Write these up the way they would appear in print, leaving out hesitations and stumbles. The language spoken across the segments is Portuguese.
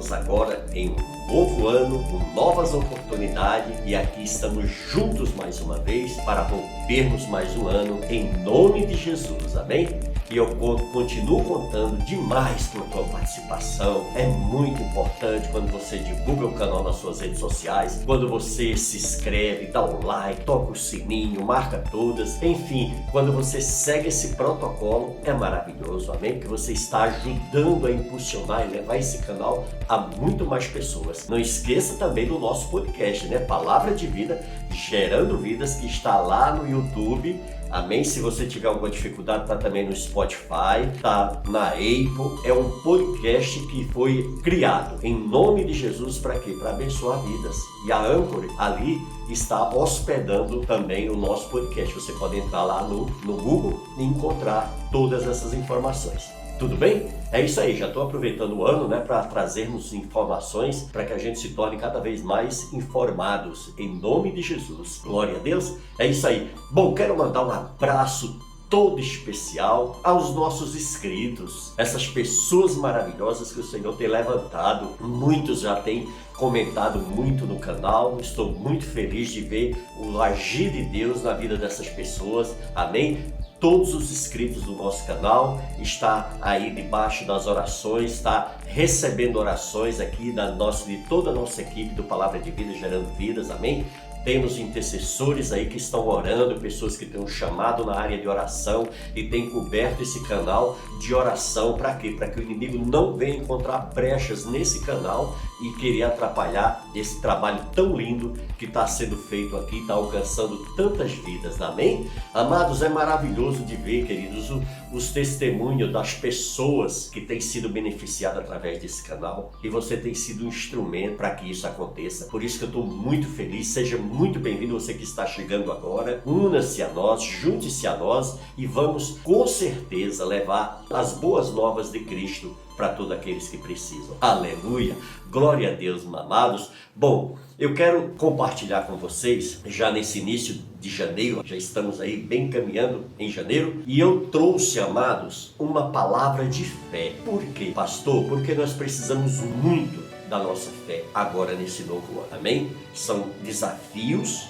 Estamos agora em um novo ano, com novas oportunidades e aqui estamos juntos mais uma vez para rompermos mais um ano em nome de Jesus, amém? E eu continuo contando demais com a tua participação. É muito importante quando você divulga o canal nas suas redes sociais, quando você se inscreve, dá um like, toca o sininho, marca todas, enfim, quando você segue esse protocolo, é maravilhoso, amém? Porque você está ajudando a impulsionar e levar esse canal a muito mais pessoas. Não esqueça também do nosso podcast, né? Palavra de Vida, Gerando Vidas, que está lá no YouTube. Amém? Se você tiver alguma dificuldade, tá também no Spotify, tá na Apple. É um podcast que foi criado em nome de Jesus para quê? Para abençoar vidas. E a Anchor ali está hospedando também o nosso podcast. Você pode entrar lá no Google e encontrar todas essas informações. Tudo bem? É isso aí, já estou aproveitando o ano, né, para trazermos informações para que a gente se torne cada vez mais informados, em nome de Jesus. Glória a Deus, é isso aí. Bom, quero mandar um abraço todo especial aos nossos inscritos, essas pessoas maravilhosas que o Senhor tem levantado. Muitos já têm comentado muito no canal, estou muito feliz de ver o agir de Deus na vida dessas pessoas, amém? Todos os inscritos do nosso canal está aí debaixo das orações, está recebendo orações aqui de toda a nossa equipe do Palavra de Vida, Gerando Vidas, amém? Temos intercessores aí que estão orando, pessoas que têm um chamado na área de oração e têm coberto esse canal de oração. Para quê? Para que o inimigo não venha encontrar brechas nesse canal e querer atrapalhar esse trabalho tão lindo que está sendo feito aqui, está alcançando tantas vidas, amém? Amados, é maravilhoso de ver, queridos, os testemunhos das pessoas que têm sido beneficiadas através desse canal, e você tem sido um instrumento para que isso aconteça. Por isso que eu estou muito feliz. Seja muito bem-vindo você que está chegando agora. Una-se a nós, junte-se a nós e vamos com certeza levar as boas novas de Cristo para todos aqueles que precisam. Aleluia! Glória a Deus, amados. Bom, eu quero compartilhar com vocês, já nesse início de janeiro, já estamos aí bem caminhando em janeiro, e eu trouxe, amados, uma palavra de fé. Por quê, pastor? Porque nós precisamos muito da nossa fé agora nesse novo ano, amém? São desafios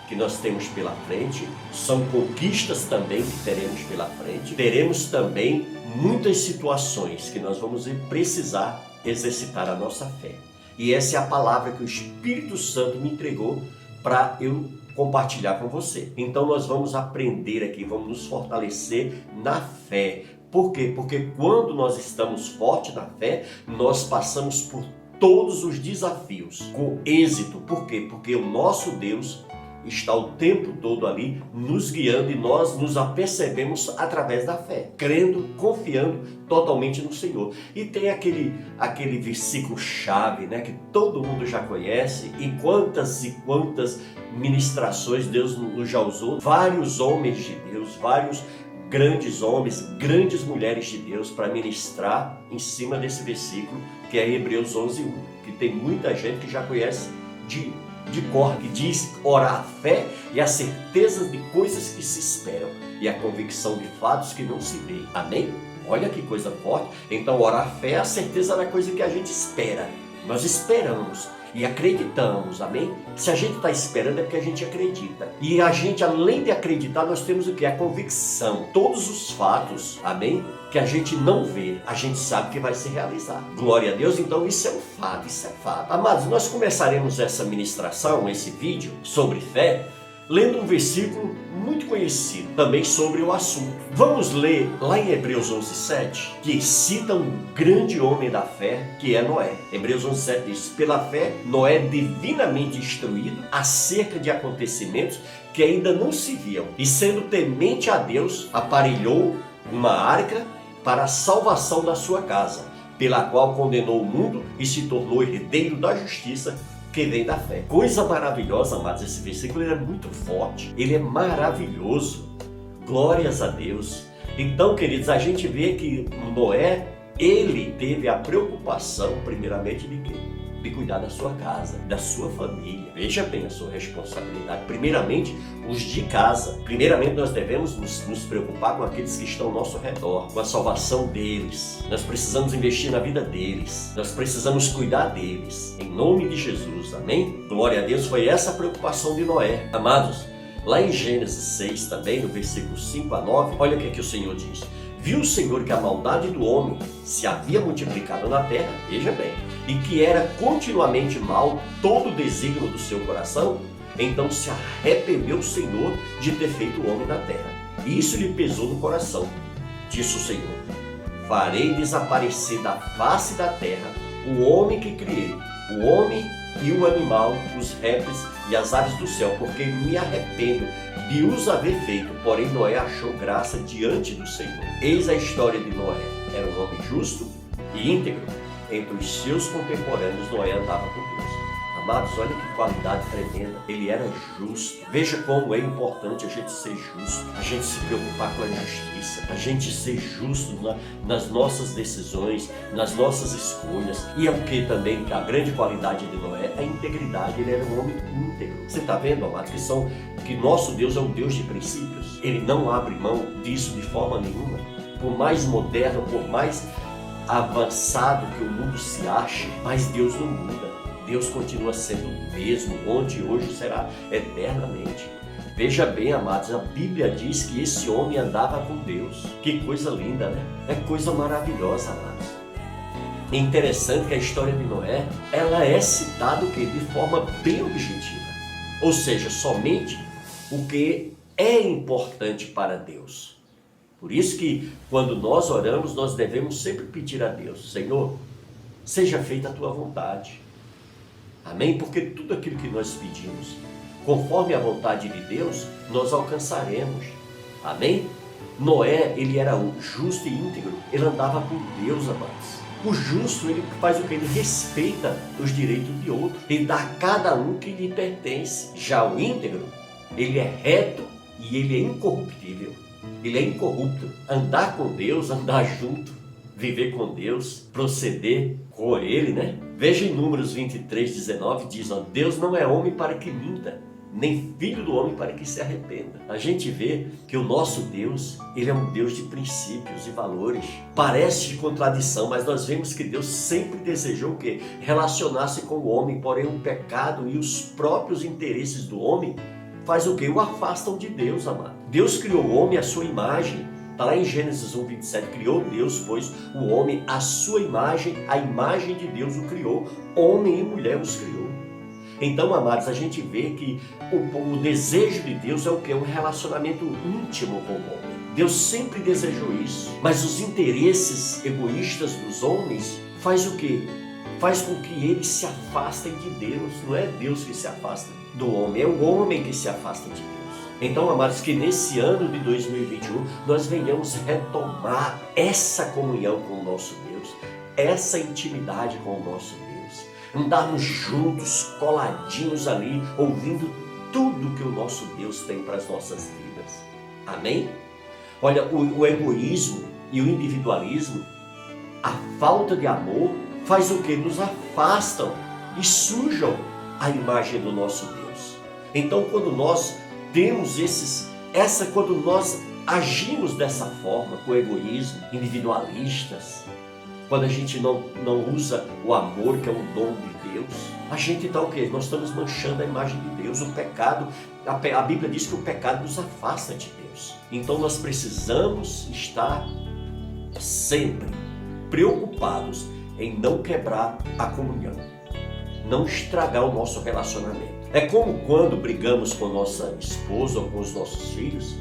que nós temos pela frente, são conquistas também que teremos pela frente, teremos também muitas situações que nós vamos precisar exercitar a nossa fé. E essa é a palavra que o Espírito Santo me entregou para eu compartilhar com você. Então nós vamos aprender aqui, vamos nos fortalecer na fé. Por quê? Porque quando nós estamos fortes na fé, nós passamos por todos os desafios com êxito. Por quê? Porque o nosso Deus está o tempo todo ali nos guiando e nós nos apercebemos através da fé, crendo, confiando totalmente no Senhor. E tem aquele versículo chave, né, que todo mundo já conhece, e quantas ministrações Deus nos já usou, vários homens de Deus, vários grandes homens, grandes mulheres de Deus para ministrar em cima desse versículo, que é Hebreus 11:1, que tem muita gente que já conhece de cor, que diz: orar a fé e a certeza de coisas que se esperam e a convicção de fatos que não se vê. Amém? Olha que coisa forte. Então orar a fé é a certeza da coisa que a gente espera. Nós esperamos e acreditamos, amém? Se a gente está esperando é porque a gente acredita. E a gente, além de acreditar, nós temos o que? A convicção. Todos os fatos, amém? Que a gente não vê, a gente sabe que vai se realizar. Glória a Deus, então isso é um fato, isso é fato. Amados, nós começaremos essa ministração, esse vídeo sobre fé, lendo um versículo muito conhecido também sobre o assunto. Vamos ler lá em Hebreus 11:7, que cita um grande homem da fé, que é Noé. Hebreus 11:7 diz: pela fé, Noé, divinamente instruído acerca de acontecimentos que ainda não se viam, e sendo temente a Deus, aparelhou uma arca para a salvação da sua casa, pela qual condenou o mundo e se tornou herdeiro da justiça que vem da fé. Coisa maravilhosa, amados, esse versículo ele é muito forte, ele é maravilhoso, glórias a Deus. Então, queridos, a gente vê que Noé, ele teve a preocupação, primeiramente, de quê? de cuidar da sua casa, da sua família. Veja bem a sua responsabilidade. Primeiramente, os de casa. Primeiramente, nós devemos nos preocupar com aqueles que estão ao nosso redor, com a salvação deles. Nós precisamos investir na vida deles. Nós precisamos cuidar deles. Em nome de Jesus, amém? Glória a Deus, foi essa a preocupação de Noé. Amados, lá em Gênesis 6 também, no versículo 5 a 9, olha o que o Senhor diz. Viu o Senhor que a maldade do homem se havia multiplicado na terra, veja bem, e que era continuamente mal todo o desígnio do seu coração, então se arrependeu o Senhor de ter feito o homem na terra. E isso lhe pesou no coração. Disse o Senhor, farei desaparecer da face da terra o homem que criei, o homem e o animal, os répteis e as aves do céu, porque me arrependo de os haver feito. Porém Noé achou graça diante do Senhor. Eis a história de Noé. Era um homem justo e íntegro. Entre os seus contemporâneos Noé andava com Deus. Amados, olha que qualidade tremenda. Ele era justo. Veja como é importante a gente ser justo, a gente se preocupar com a justiça, a gente ser justo nas nossas decisões, nas nossas escolhas. E é o que também, a grande qualidade de Noé, a integridade. Ele era um homem íntegro. Você está vendo, amados, que nosso Deus é um Deus de princípios. Ele não abre mão disso de forma nenhuma. Por mais moderno, por mais avançado que o mundo se ache, mas Deus não muda. Deus continua sendo o mesmo, ontem e hoje será eternamente. Veja bem, amados, a Bíblia diz que esse homem andava com Deus. Que coisa linda, né? É coisa maravilhosa, amados. É interessante que a história de Noé, ela é citada de forma bem objetiva. Ou seja, somente o que é importante para Deus. Por isso que quando nós oramos, nós devemos sempre pedir a Deus, Senhor, seja feita a tua vontade. Amém? Porque tudo aquilo que nós pedimos, conforme a vontade de Deus, nós alcançaremos. Amém? Noé, ele era justo e íntegro, ele andava com Deus, amados. O justo, ele faz o que? Ele respeita os direitos de outro, ele dá a cada um que lhe pertence. Já o íntegro, ele é reto e ele é incorruptível, ele é incorrupto. Andar com Deus, andar junto, viver com Deus, proceder com Ele, né? Veja em Números 23:19, diz, ó, Deus não é homem para que minta, nem filho do homem para que se arrependa. A gente vê que o nosso Deus, ele é um Deus de princípios e valores. Parece de contradição, mas nós vemos que Deus sempre desejou o quê? Relacionar-se com o homem, porém o pecado e os próprios interesses do homem faz o quê? O afastam de Deus, amado. Deus criou o homem à sua imagem. Está lá em Gênesis 1:27, criou Deus, pois o homem à sua imagem, a imagem de Deus o criou, homem e mulher os criou. Então, amados, a gente vê que o desejo de Deus é o quê? Um relacionamento íntimo com o homem. Deus sempre desejou isso, mas os interesses egoístas dos homens faz o quê? Faz com que eles se afastem de Deus. Não é Deus que se afasta do homem, é o homem que se afasta de Deus. Então, amados, que nesse ano de 2021 nós venhamos retomar essa comunhão com o nosso Deus, essa intimidade com o nosso Deus, andarmos juntos, coladinhos ali, ouvindo tudo que o nosso Deus tem para as nossas vidas. Amém? Olha, o egoísmo e o individualismo, a falta de amor, faz o que? Nos afastam e sujam a imagem do nosso Deus. Então, quando nós temos quando nós agimos dessa forma, com egoísmo, individualistas, quando a gente não usa o amor, que é um dom de Deus, a gente está o quê? Nós estamos manchando a imagem de Deus. O pecado, a Bíblia diz que o pecado nos afasta de Deus. Então nós precisamos estar sempre preocupados em não quebrar a comunhão, não estragar o nosso relacionamento. É como quando brigamos com nossa esposa ou com os nossos filhos,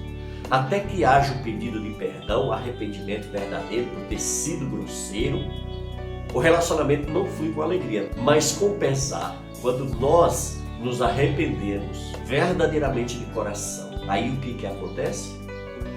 até que haja o pedido de perdão, arrependimento verdadeiro por ter sido grosseiro, o relacionamento não flui com alegria, mas com pesar. Quando nós nos arrependemos verdadeiramente de coração, aí o que acontece?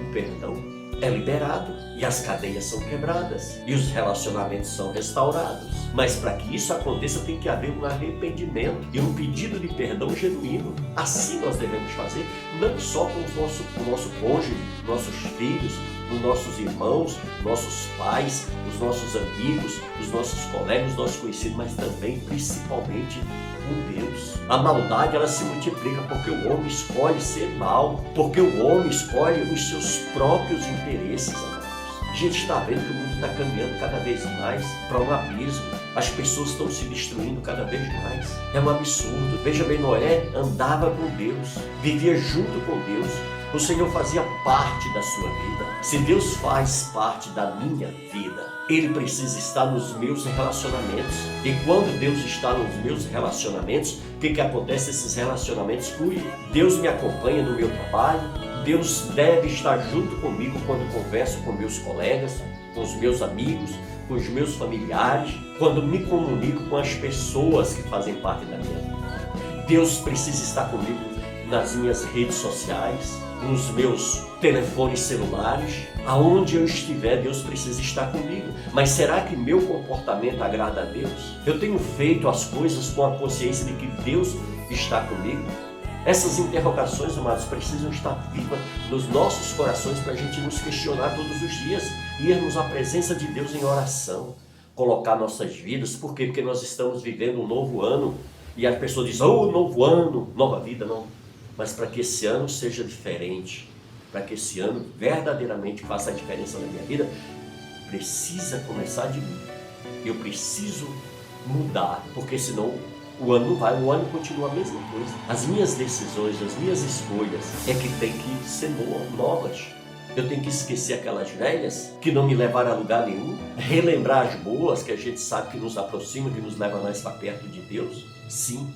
O perdão é liberado e as cadeias são quebradas e os relacionamentos são restaurados. Mas para que isso aconteça tem que haver um arrependimento e um pedido de perdão genuíno. Assim nós devemos fazer, não só com o nosso cônjuge, nossos filhos, nos nossos irmãos, nossos pais, os nossos amigos, os nossos colegas, os nossos conhecidos, mas também, principalmente, com Deus. A maldade, ela se multiplica porque o homem escolhe ser mal, porque o homem escolhe os seus próprios interesses, amados. A gente está vendo que o mundo está caminhando cada vez mais para um abismo. As pessoas estão se destruindo cada vez mais. É um absurdo. Veja bem, Noé andava com Deus, vivia junto com Deus. O Senhor fazia parte da sua vida. Se Deus faz parte da minha vida, Ele precisa estar nos meus relacionamentos. E quando Deus está nos meus relacionamentos, o que acontece? Esses relacionamentos fluem. Deus me acompanha no meu trabalho. Deus deve estar junto comigo quando converso com meus colegas, com os meus amigos, com os meus familiares, quando me comunico com as pessoas que fazem parte da minha vida. Deus precisa estar comigo nas minhas redes sociais, nos meus telefones celulares, aonde eu estiver, Deus precisa estar comigo. Mas será que meu comportamento agrada a Deus? Eu tenho feito as coisas com a consciência de que Deus está comigo? Essas interrogações, amados, precisam estar vivas nos nossos corações para a gente nos questionar todos os dias, irmos à presença de Deus em oração, colocar nossas vidas. Por quê? Porque nós estamos vivendo um novo ano e as pessoas dizem, oh, novo ano, nova vida, não. Mas para que esse ano seja diferente, para que esse ano verdadeiramente faça a diferença na minha vida, precisa começar de mim. Eu preciso mudar, porque senão o ano não vai, o ano continua a mesma coisa. As minhas decisões, as minhas escolhas é que tem que ser novas. Eu tenho que esquecer aquelas velhas que não me levaram a lugar nenhum, relembrar as boas que a gente sabe que nos aproximam, que nos levam mais para perto de Deus, sim.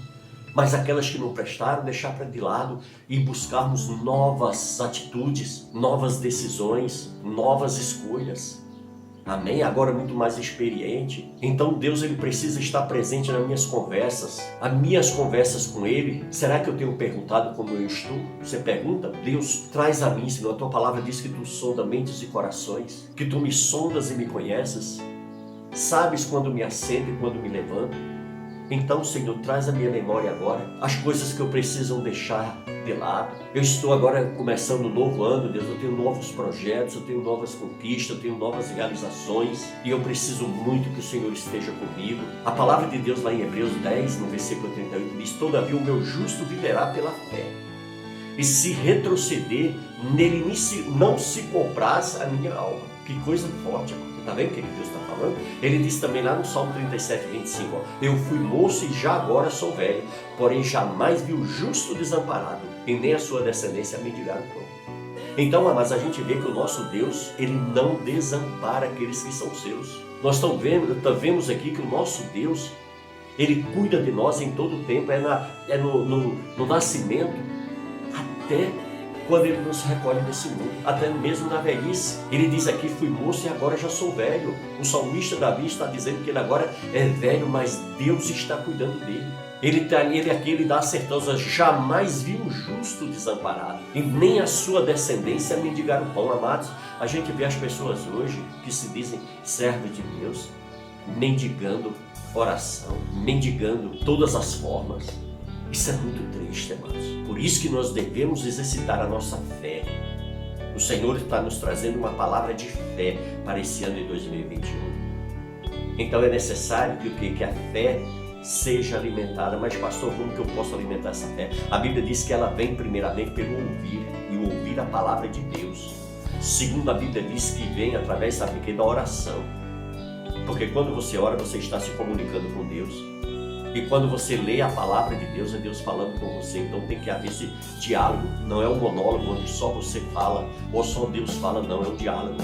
Mas aquelas que não prestaram, deixar para de lado e buscarmos novas atitudes, novas decisões, novas escolhas. Amém? Agora muito mais experiente. Então Deus, Ele precisa estar presente nas minhas conversas. As minhas conversas com Ele, será que eu tenho perguntado como eu estou? Você pergunta? Deus, traz a mim, Senhor, a Tua palavra diz que Tu sonda mentes e corações, que Tu me sondas e me conheces. Sabes quando me assento e quando me levanto. Então, Senhor, traz à minha memória agora as coisas que eu preciso deixar de lado. Eu estou agora começando um novo ano, Deus, eu tenho novos projetos, eu tenho novas conquistas, eu tenho novas realizações e eu preciso muito que o Senhor esteja comigo. A palavra de Deus lá em Hebreus 10, no versículo 38, diz, todavia o meu justo viverá pela fé. E se retroceder, nele não se compraz a minha alma. Que coisa forte, está vendo o que Deus está falando? Ele diz também lá no Salmo 37, 25, ó, eu fui moço e já agora sou velho, porém jamais vi o justo desamparado, e nem a sua descendência mendigar o pão. Então, mas a gente vê que o nosso Deus, Ele não desampara aqueles que são seus. Nós vemos aqui que o nosso Deus, Ele cuida de nós em todo o tempo, no nascimento, até quando Ele nos recolhe desse mundo, até mesmo na velhice. Ele diz aqui, fui moço e agora já sou velho. O salmista Davi está dizendo que ele agora é velho, mas Deus está cuidando dele. Ele dá a certeza, jamais vi um justo desamparado, e nem a sua descendência mendigar o pão. Amados, a gente vê as pessoas hoje que se dizem servos de Deus, mendigando oração, mendigando todas as formas. Isso é muito triste, amados. Por isso que nós devemos exercitar a nossa fé. O Senhor está nos trazendo uma palavra de fé para esse ano de 2021. Então é necessário que a fé seja alimentada. Mas pastor, como que eu posso alimentar essa fé? A Bíblia diz que ela vem primeiramente pelo ouvir, e ouvir a palavra de Deus. Segundo, a Bíblia diz que vem através, sabe, da oração. Porque quando você ora, você está se comunicando com Deus. E quando você lê a palavra de Deus, é Deus falando com você. Então tem que haver esse diálogo. Não é um monólogo onde só você fala ou só Deus fala, não, é um diálogo.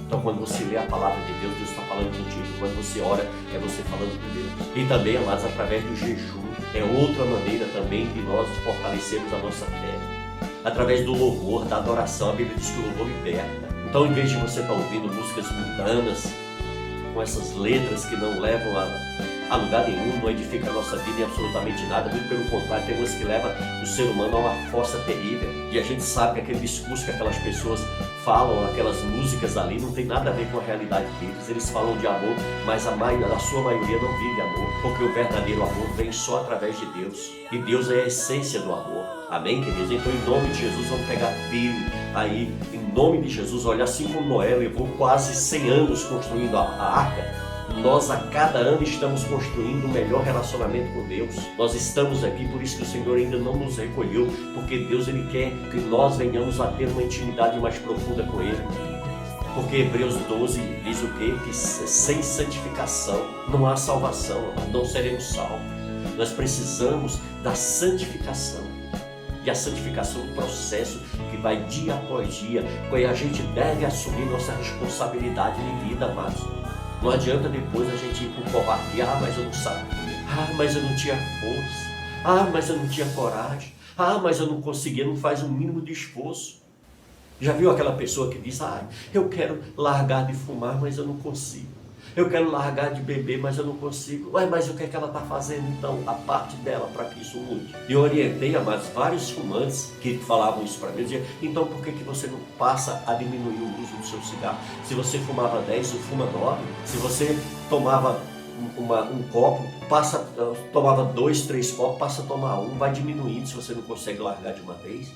Então quando você lê a palavra de Deus, Deus está falando contigo. Quando você ora, é você falando com Deus. E também, amados, através do jejum, é outra maneira também de nós fortalecermos a nossa fé. Através do louvor, da adoração, a Bíblia diz que o louvor liberta. Então, em vez de você estar ouvindo músicas mundanas, com essas letras que não levam a lugar nenhum, não edifica a nossa vida em absolutamente nada, muito pelo contrário, tem coisas que levam o ser humano a uma fossa terrível. E a gente sabe que aquele discurso que aquelas pessoas falam, aquelas músicas ali, não tem nada a ver com a realidade deles. Eles falam de amor, mas a sua maioria não vive amor, porque o verdadeiro amor vem só através de Deus. E Deus é a essência do amor. Amém, queridos? Então, em nome de Jesus, vamos pegar firme aí, em nome de Jesus. Olha, assim como Noé levou quase 100 anos construindo a arca, nós a cada ano estamos construindo um melhor relacionamento com Deus. Nós estamos aqui, por isso que o Senhor ainda não nos recolheu, porque Deus, Ele quer que nós venhamos a ter uma intimidade mais profunda com Ele. Porque Hebreus 12 diz o quê? Que sem santificação não há salvação, não seremos salvos. Nós precisamos da santificação. E a santificação é um processo que vai dia após dia, quando a gente deve assumir nossa responsabilidade de vida, amados. Não adianta depois a gente ir com covardia. Mas eu não sabia. Mas eu não tinha força. Mas eu não tinha coragem. Mas eu não conseguia. Não faz o mínimo de esforço. Já viu aquela pessoa que diz: eu quero largar de fumar, mas eu não consigo. Eu quero largar de beber, mas eu não consigo. Mas o que é que ela está fazendo então? A parte dela para que isso mude. Eu orientei, amados, vários fumantes que falavam isso para mim. Diziam: então por que você não passa a diminuir o uso do seu cigarro? Se você fumava 10, fuma 9. Se você tomava um copo, tomava 2, 3 copos, passa a tomar 1. Vai diminuindo se você não consegue largar de uma vez.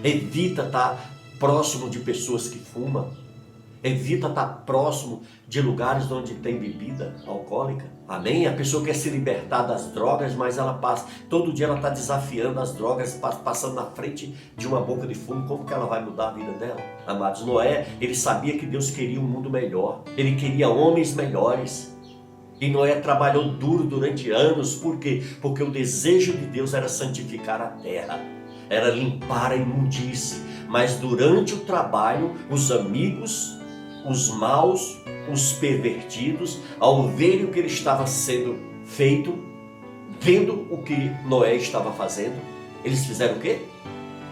Evita estar próximo de pessoas que fumam. Evita estar próximo de lugares onde tem bebida alcoólica. Amém? A pessoa quer se libertar das drogas, mas ela passa, todo dia ela está desafiando as drogas, passando na frente de uma boca de fumo. Como que ela vai mudar a vida dela? Amados, Noé, ele sabia que Deus queria um mundo melhor. Ele queria homens melhores. E Noé trabalhou duro durante anos. Por quê? Porque o desejo de Deus era santificar a terra, era limpar a imundície. Mas durante o trabalho, os amigos, os maus, os pervertidos, ao verem o que ele estava sendo feito, vendo o que Noé estava fazendo, eles fizeram o quê?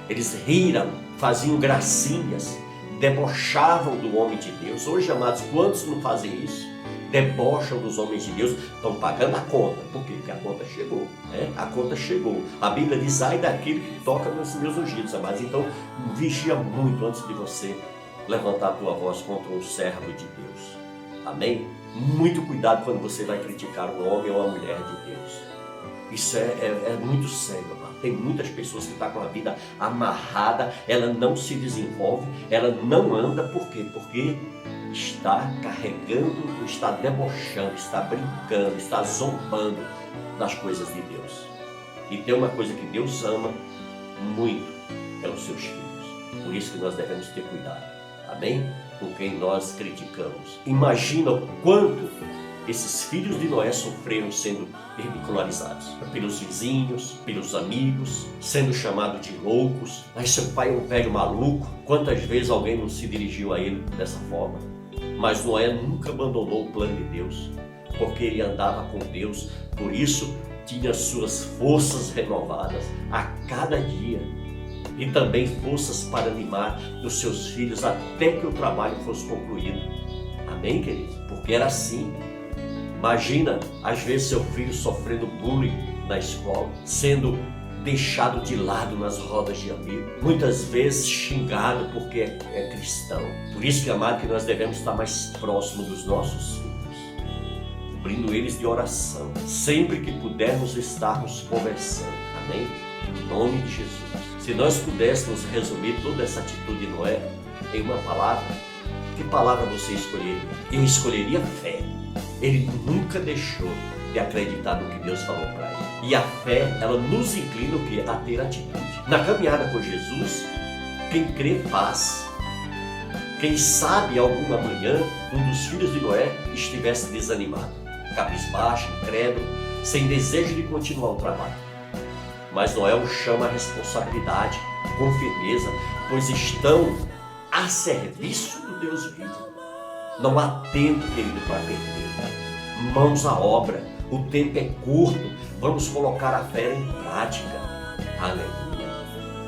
Eles riram, faziam gracinhas, debochavam do homem de Deus. Hoje, amados, quantos não fazem isso? Debocham dos homens de Deus, estão pagando a conta. Por quê? Porque a conta chegou, né? A conta chegou. A Bíblia diz: ai daquele que toca nos meus ungidos, amados. Então, vigia muito antes de você levantar a tua voz contra um servo de Deus. Amém? Muito cuidado quando você vai criticar um homem ou uma mulher de Deus. Isso é muito sério, amado. Tem muitas pessoas que estão com a vida amarrada, ela não se desenvolve, ela não anda. Por quê? Porque está carregando, está debochando, está brincando, está zombando das coisas de Deus. E tem uma coisa que Deus ama muito, é os seus filhos. Por isso que nós devemos ter cuidado. Amém? Com quem nós criticamos. Imagina o quanto esses filhos de Noé sofreram sendo ridicularizados pelos vizinhos, pelos amigos, sendo chamados de loucos. Mas seu pai é um velho maluco. Quantas vezes alguém não se dirigiu a ele dessa forma? Mas Noé nunca abandonou o plano de Deus, porque ele andava com Deus. Por isso tinha suas forças renovadas a cada dia. E também forças para animar os seus filhos até que o trabalho fosse concluído. Amém, queridos? Porque era assim. Imagina, às vezes, seu filho sofrendo bullying na escola, sendo deixado de lado nas rodas de amigos, muitas vezes xingado porque é cristão. Por isso que, amado, que nós devemos estar mais próximos dos nossos filhos, cobrindo eles de oração, sempre que pudermos estarmos conversando. Amém? Em nome de Jesus. Se nós pudéssemos resumir toda essa atitude de Noé em uma palavra, que palavra você escolheria? Eu escolheria fé. Ele nunca deixou de acreditar no que Deus falou para ele. E a fé, ela nos inclina o quê? A ter atitude. Na caminhada com Jesus, quem crê faz. Quem sabe alguma manhã um dos filhos de Noé estivesse desanimado, cabisbaixo, incrédulo, sem desejo de continuar o trabalho. Mas Noé o chama à responsabilidade, com firmeza, pois estão a serviço do Deus vivo. Não há tempo, querido, para perder. Mãos à obra, o tempo é curto, vamos colocar a fé em prática. Aleluia.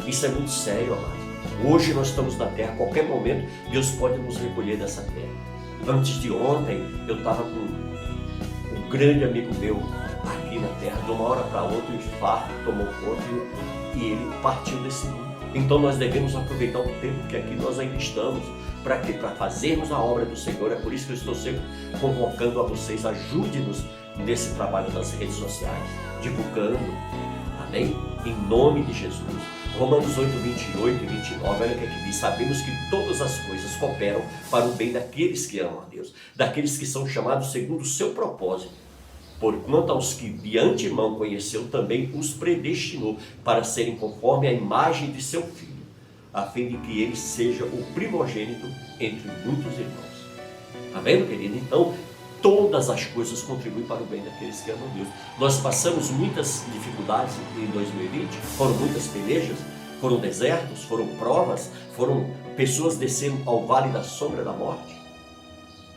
Isso é muito sério, amado. Hoje nós estamos na terra, a qualquer momento Deus pode nos recolher dessa terra. Antes de ontem, eu estava com um grande amigo meu aqui na terra. De uma hora para outra, o infarto tomou conta e ele partiu desse mundo. Então nós devemos aproveitar o tempo que aqui nós ainda estamos. Para quê? Para fazermos a obra do Senhor. É por isso que eu estou sempre convocando a vocês, ajude-nos nesse trabalho das redes sociais, divulgando, amém? Em nome de Jesus. Romanos 8, 28 e 29, olha o que aqui diz: sabemos que todas as coisas cooperam para o bem daqueles que amam a Deus, daqueles que são chamados segundo o seu propósito. Porquanto aos que de antemão conheceu, também os predestinou para serem conforme a imagem de seu Filho, a fim de que ele seja o primogênito entre muitos irmãos. Está vendo, querido? Então, todas as coisas contribuem para o bem daqueles que amam a Deus. Nós passamos muitas dificuldades em 2020, foram muitas pelejas, foram desertos, foram provas, foram pessoas descendo ao vale da sombra da morte.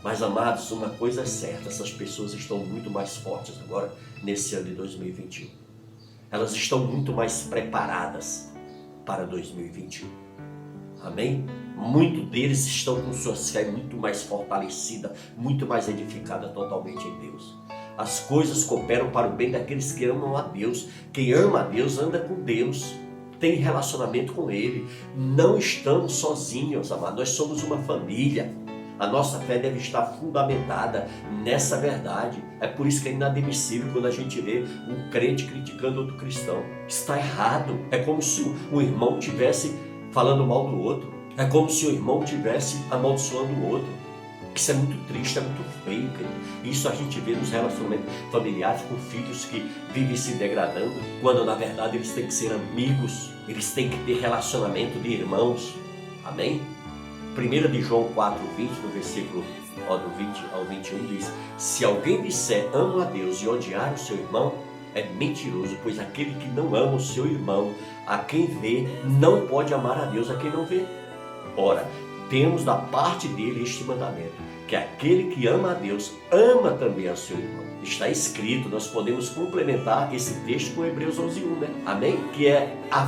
Mas, amados, uma coisa é certa, essas pessoas estão muito mais fortes agora nesse ano de 2021. Elas estão muito mais preparadas para 2021. Amém? Muitos deles estão com suas fé muito mais fortalecida, muito mais edificada totalmente em Deus. As coisas cooperam para o bem daqueles que amam a Deus. Quem ama a Deus anda com Deus, tem relacionamento com Ele. Não estamos sozinhos, amados. Nós somos uma família. A nossa fé deve estar fundamentada nessa verdade. É por isso que é inadmissível quando a gente vê um crente criticando outro cristão. Está errado. É como se um irmão estivesse falando mal do outro. É como se o irmão estivesse amaldiçoando o outro. Isso é muito triste, é muito feio, querido. Isso a gente vê nos relacionamentos familiares com filhos que vivem se degradando, quando na verdade eles têm que ser amigos, eles têm que ter relacionamento de irmãos. Amém? 1 de João 4, 20, no versículo do 20 ao 21 diz: se alguém disser amo a Deus e odiar o seu irmão, é mentiroso, pois aquele que não ama o seu irmão, a quem vê, não pode amar a Deus a quem não vê. Ora, temos da parte dele este mandamento, que aquele que ama a Deus, ama também ao seu irmão. Está escrito, nós podemos complementar esse texto com Hebreus 11:1, né? Amém? Que é a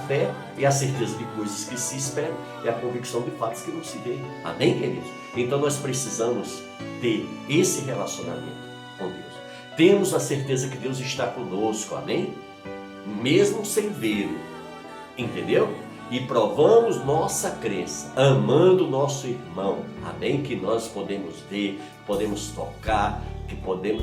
fé e a certeza de coisas que se esperam e a convicção de fatos que não se veem. Amém, queridos? Então nós precisamos ter esse relacionamento com Deus. Temos a certeza que Deus está conosco, amém? Mesmo sem vê-lo, entendeu? E provamos nossa crença, amando o nosso irmão, amém? Que nós podemos ver, podemos tocar,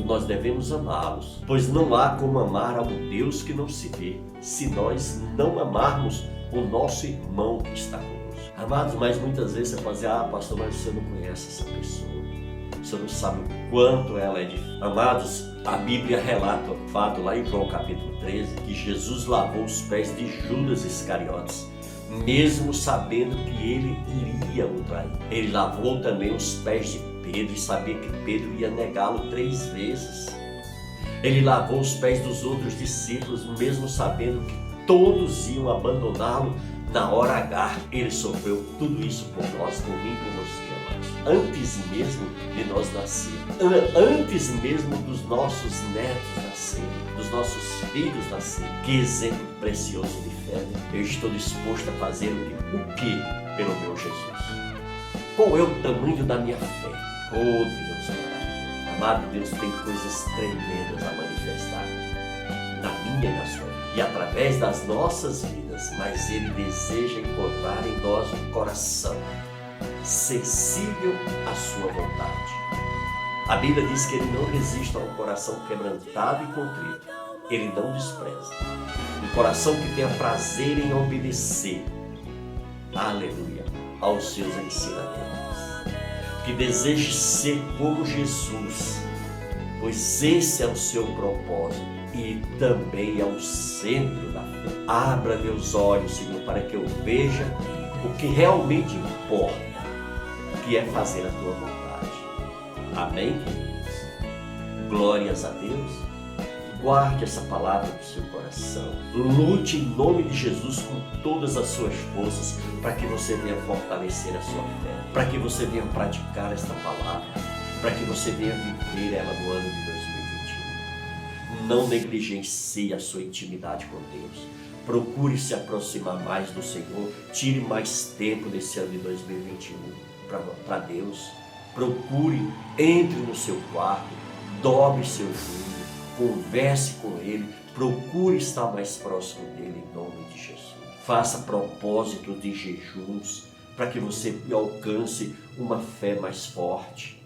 nós devemos amá-los, pois não há como amar a um Deus que não se vê, se nós não amarmos o nosso irmão que está conosco. Amados, mas muitas vezes você pode dizer: pastor, mas você não conhece essa pessoa, você não sabe o quanto ela é difícil. Amados, a Bíblia relata o fato lá em João capítulo 13, que Jesus lavou os pés de Judas Iscariotes, mesmo sabendo que ele iria o trair. Ele lavou também os pés de Pedro e sabia que Pedro ia negá-lo 3 vezes. Ele lavou os pés dos outros discípulos, mesmo sabendo que todos iam abandoná-lo na hora H. Ele sofreu tudo isso por nós, por mim, por você, amados. Antes mesmo de nós nascermos, antes mesmo dos nossos netos nascerem, dos nossos filhos nascerem. Que exemplo precioso de fé, né? Eu estou disposto a fazer o que pelo meu Jesus? Qual é o tamanho da minha fé? Oh Deus, amado Deus, tem coisas tremendas a manifestar na minha e na sua vida e através das nossas vidas, mas Ele deseja encontrar em nós um coração sensível à sua vontade. A Bíblia diz que Ele não resiste a um coração quebrantado e contrito. Ele não despreza. Um coração que tenha prazer em obedecer, aleluia, aos seus ensinamentos. Que deseje ser como Jesus, pois esse é o seu propósito e também é o centro da fé. Abra meus olhos, Senhor, para que eu veja o que realmente importa, que é fazer a tua vontade. Amém, queridos? Glórias a Deus. Guarde essa palavra no seu coração. Lute em nome de Jesus com todas as suas forças para que você venha fortalecer a sua fé, para que você venha praticar esta palavra, para que você venha viver ela no ano de 2021. Não negligencie a sua intimidade com Deus. Procure se aproximar mais do Senhor. Tire mais tempo nesse ano de 2021 para Deus. Procure, entre no seu quarto, dobre seu joelho, converse com Ele, procure estar mais próximo dEle em nome de Jesus. Faça propósitos de jejuns para que você alcance uma fé mais forte.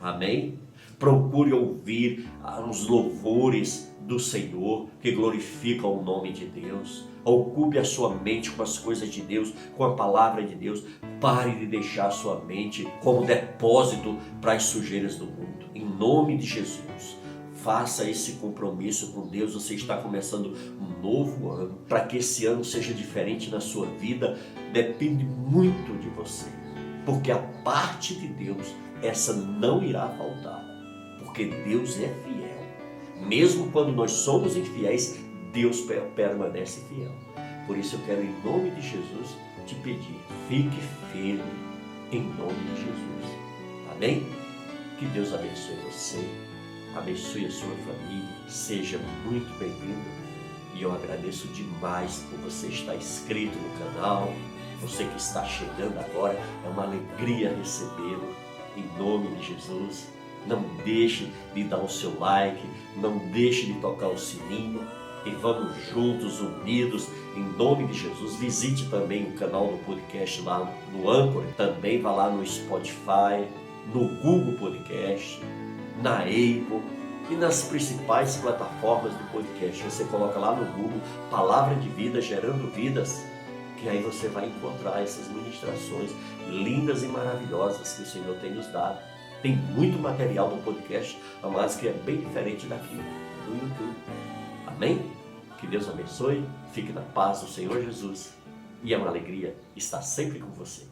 Amém? Procure ouvir os louvores do Senhor que glorificam o nome de Deus. Ocupe a sua mente com as coisas de Deus, com a palavra de Deus. Pare de deixar a sua mente como depósito para as sujeiras do mundo. Em nome de Jesus, faça esse compromisso com Deus. Você está começando um novo ano. Para que esse ano seja diferente na sua vida, depende muito de você. Porque a parte de Deus, essa não irá faltar. Porque Deus é fiel. Mesmo quando nós somos infiéis, Deus permanece fiel. Por isso eu quero, em nome de Jesus, te pedir, fique firme em nome de Jesus. Amém? Que Deus abençoe você, abençoe a sua família, seja muito bem-vindo. E eu agradeço demais por você estar inscrito no canal. Você que está chegando agora, é uma alegria recebê-lo em nome de Jesus. Não deixe de dar o seu like, não deixe de tocar o sininho e vamos juntos, unidos, em nome de Jesus. Visite também o canal do podcast lá no Anchor, também vá lá no Spotify, no Google Podcast, na Apple e nas principais plataformas do podcast. Você coloca lá no Google Palavra de Vida, Gerando Vidas, que aí você vai encontrar essas ministrações lindas e maravilhosas que o Senhor tem nos dado. Tem muito material no podcast, mas que é bem diferente daquilo do YouTube. Amém? Que Deus abençoe, fique na paz do Senhor Jesus e é uma alegria estar sempre com você.